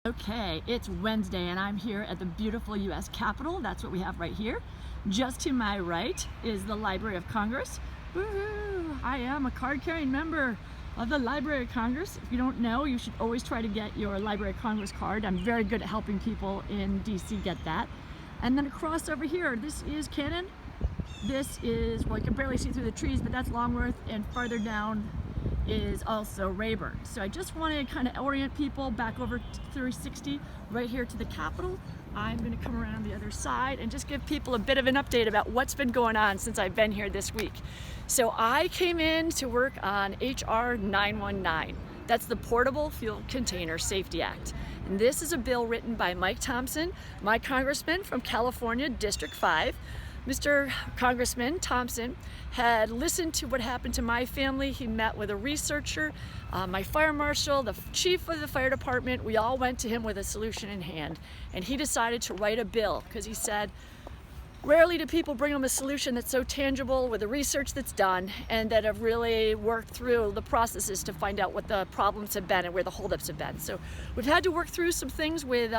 Okay, it's Wednesday and I'm here at the beautiful U.S. Capitol. That's what we have right here. Just to my right is the Library of Congress. Woohoo! I am a card-carrying member of the Library of Congress. If you don't know, you should always try to get your Library of Congress card. I'm very good at helping people in DC get that. And then across over here, this is Cannon. This is, well, you can barely see through the trees, but that's Longworth, and farther down is also Rayburn. So I just want to kind of orient people back over 360 right here to the Capitol. I'm going to come around the other side and just give people a bit of an update about what's been going on since I've been here this week. So I came in to work on HR 919. That's the Portable Fuel Container Safety Act. And this is a bill written by Mike Thompson, my congressman from California, District 5. Mr. Congressman Thompson had listened to what happened to my family. He met with a researcher, my fire marshal, the chief of the fire department. We all went to him with a solution in hand. And he decided to write a bill because he said, rarely do people bring them a solution that's so tangible with the research that's done and that have really worked through the processes to find out what the problems have been and where the holdups have been. So we've had to work through some things with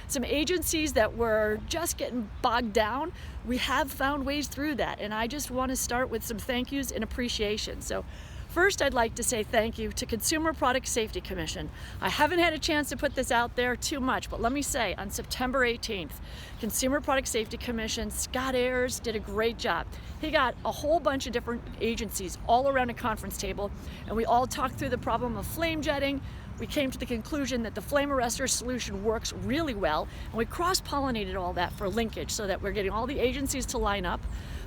some agencies that were just getting bogged down. We have found ways through that, and I just want to start with some thank yous and appreciation. So first, I'd like to say thank you to Consumer Product Safety Commission. I haven't had a chance to put this out there too much, but let me say, on September 18th, Consumer Product Safety Commission, Scott Ayers did a great job. He got a whole bunch of different agencies all around a conference table, and we all talked through the problem of flame jetting. We came to the conclusion that the flame arrestor solution works really well, and we cross-pollinated all that for linkage so that we're getting all the agencies to line up.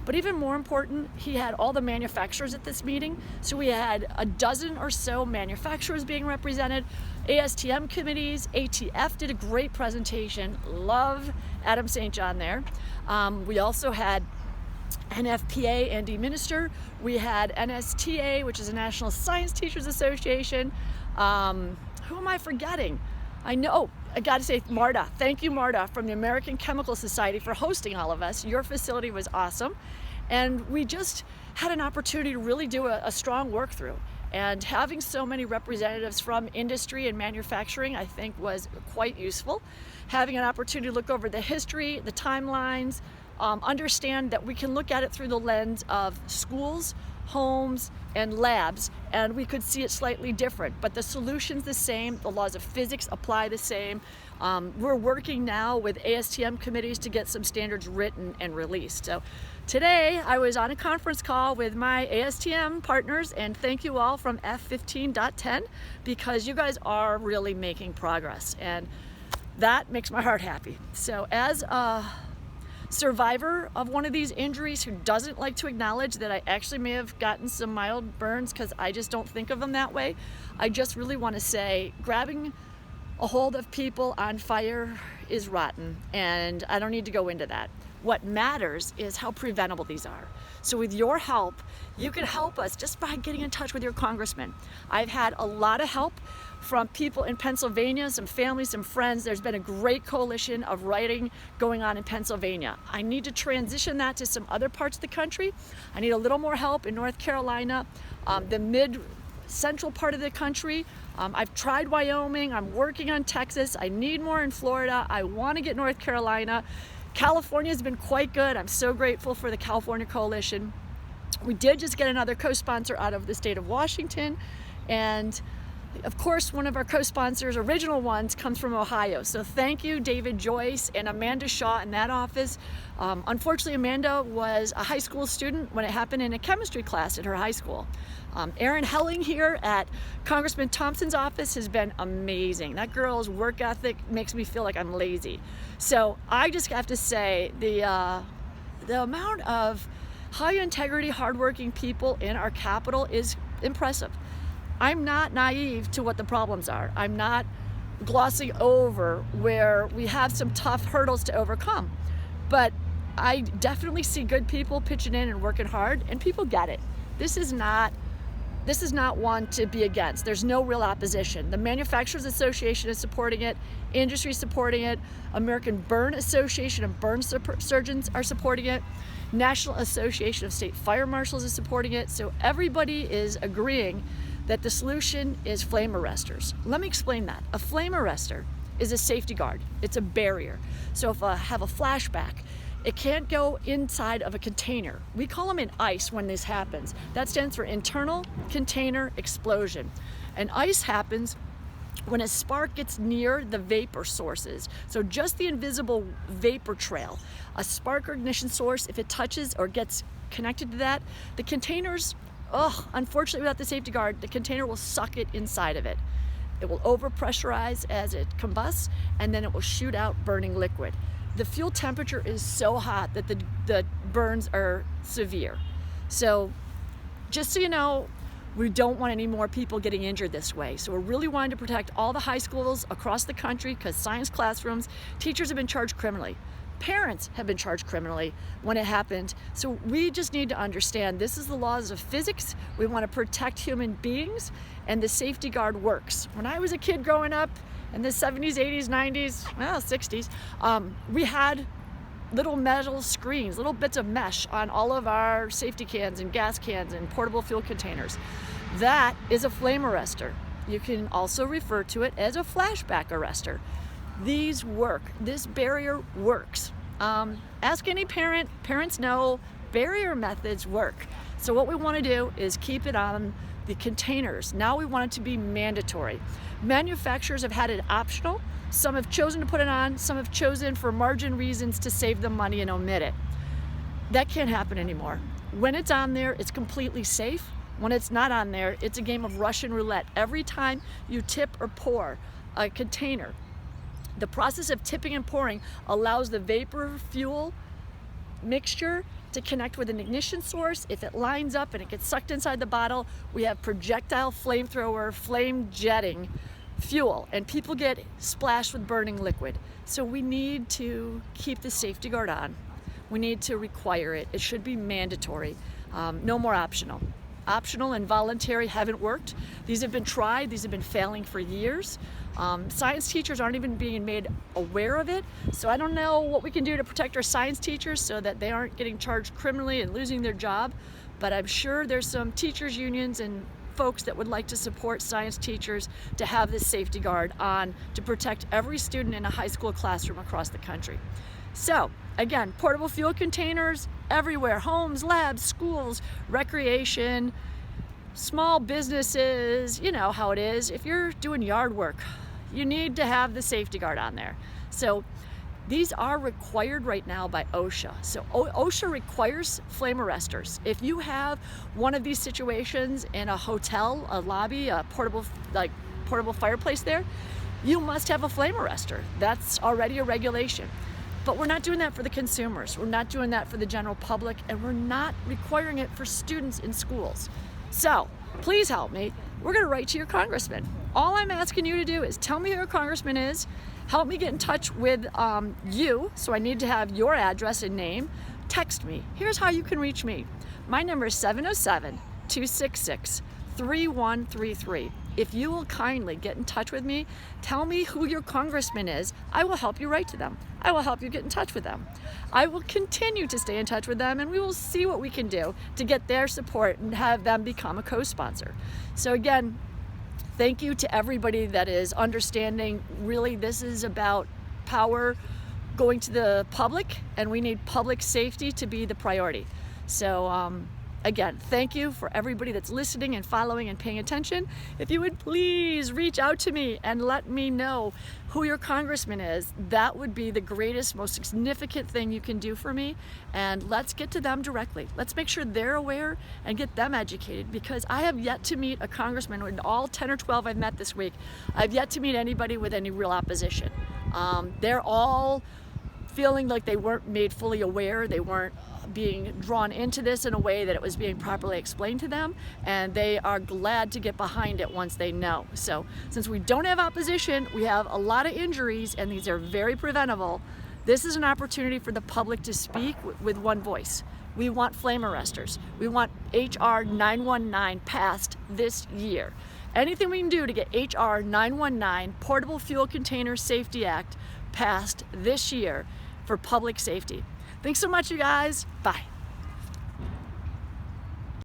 But even more important, he had all the manufacturers at this meeting. So we had a dozen or so manufacturers being represented, ASTM committees, ATF did a great presentation. Love Adam St. John there. We also had NFPA, Andy Minister. We had NSTA, which is the National Science Teachers Association. Who am I forgetting? I know, I gotta say, Marta. Thank you, Marta, from the American Chemical Society for hosting all of us. Your facility was awesome. And we just had an opportunity to really do a strong work through. And having so many representatives from industry and manufacturing, I think, was quite useful. Having an opportunity to look over the history, the timelines, understand that we can look at it through the lens of schools, homes, and labs, and we could see it slightly different, but the solution's the same, the laws of physics apply the same. We're working now with ASTM committees to get some standards written and released. So today I was on a conference call with my ASTM partners, and thank you all from F15.10 because you guys are really making progress, and that makes my heart happy. So as a survivor of one of these injuries who doesn't like to acknowledge that I actually may have gotten some mild burns because I just don't think of them that way, I just really want to say grabbing a hold of people on fire is rotten, and I don't need to go into that. What matters is how preventable these are. So with your help, you can help us just by getting in touch with your congressman. I've had a lot of help from people in Pennsylvania, some families, some friends. There's been a great coalition of writing going on in Pennsylvania. I need to transition that to some other parts of the country. I need a little more help in North Carolina, the mid-central part of the country. I've tried Wyoming, I'm working on Texas. I need more in Florida. I want to get North Carolina. California has been quite good. I'm so grateful for the California Coalition. We did just get another co-sponsor out of the state of Washington, and of course, one of our co-sponsors, original ones, comes from Ohio. So thank you, David Joyce and Amanda Shaw in that office. Unfortunately, Amanda was a high school student when it happened in a chemistry class at her high school. Erin Helling here at Congressman Thompson's office has been amazing. That girl's work ethic makes me feel like I'm lazy. So I just have to say the amount of high integrity, hardworking people in our Capitol is impressive. I'm not naive to what the problems are. I'm not glossing over where we have some tough hurdles to overcome. But I definitely see good people pitching in and working hard, and people get it. This is not one to be against. There's no real opposition. The Manufacturers Association is supporting it, industry is supporting it, American Burn Association of burn surgeons are supporting it, National Association of State Fire Marshals is supporting it. So everybody is agreeing that the solution is flame arrestors. Let me explain that. A flame arrestor is a safety guard. It's a barrier. So if I have a flashback, it can't go inside of a container. We call them an ICE when this happens. That stands for internal container explosion. An ICE happens when a spark gets near the vapor sources. So just the invisible vapor trail. A spark or ignition source, if it touches or gets connected to that, the containers, unfortunately without the safety guard, the container will suck it inside of it. It will overpressurize as it combusts, and then it will shoot out burning liquid. The fuel temperature is so hot that the burns are severe. So just so you know, we don't want any more people getting injured this way. So we're really wanting to protect all the high schools across the country, because science classrooms, teachers have been charged criminally. Parents have been charged criminally when it happened. So we just need to understand this is the laws of physics. We want to protect human beings, and the safety guard works. When I was a kid growing up in the 70s, 80s, 90s, well, 60s, we had little metal screens, little bits of mesh on all of our safety cans and gas cans and portable fuel containers. That is a flame arrestor. You can also refer to it as a flashback arrestor. These work. This barrier works. Ask any parent. Parents know barrier methods work. So what we want to do is keep it on the containers. Now we want it to be mandatory. Manufacturers have had it optional. Some have chosen to put it on. Some have chosen for margin reasons to save them money and omit it. That can't happen anymore. When it's on there, it's completely safe. When it's not on there, it's a game of Russian roulette. Every time you tip or pour a container, the process of tipping and pouring allows the vapor fuel mixture to connect with an ignition source. If it lines up and it gets sucked inside the bottle, we have projectile flamethrower, flame jetting fuel, and people get splashed with burning liquid. So we need to keep the safety guard on. We need to require it. It should be mandatory. No more optional. Optional and voluntary haven't worked. These have been tried. These have been failing for years. Science teachers aren't even being made aware of it. So I don't know what we can do to protect our science teachers so that they aren't getting charged criminally and losing their job. But I'm sure there's some teachers unions and folks that would like to support science teachers to have this safety guard on to protect every student in a high school classroom across the country. So again, portable fuel containers everywhere, homes, labs, schools, recreation, small businesses, you know how it is. If you're doing yard work, you need to have the safety guard on there. So these are required right now by OSHA. So OSHA requires flame arresters. If you have one of these situations in a hotel, a lobby, a portable fireplace there, you must have a flame arrestor. That's already a regulation. But we're not doing that for the consumers. We're not doing that for the general public, and we're not requiring it for students in schools. So please help me. We're gonna write to your congressman. All I'm asking you to do is tell me who your congressman is, help me get in touch with you, so I need to have your address and name. Text me. Here's how you can reach me. My number is 707-266-3133. If you will kindly get in touch with me, tell me who your congressman is, I will help you write to them. I will help you get in touch with them. I will continue to stay in touch with them, and we will see what we can do to get their support and have them become a co-sponsor. So again, thank you to everybody that is understanding. Really, this is about power going to the public, and we need public safety to be the priority. So again, thank you for everybody that's listening and following and paying attention. If you would please reach out to me and let me know who your congressman is, that would be the greatest, most significant thing you can do for me. And let's get to them directly. Let's make sure they're aware and get them educated, because I have yet to meet a congressman. In all 10 or 12 I've met this week, I've yet to meet anybody with any real opposition. They're all feeling like they weren't made fully aware, they weren't being drawn into this in a way that it was being properly explained to them, and they are glad to get behind it once they know. So since we don't have opposition, we have a lot of injuries, and these are very preventable. This is an opportunity for the public to speak with one voice. We want flame arresters. We want HR 919 passed this year. Anything we can do to get HR 919, Portable Fuel Container Safety Act, passed this year for public safety. Thanks so much, you guys. Bye.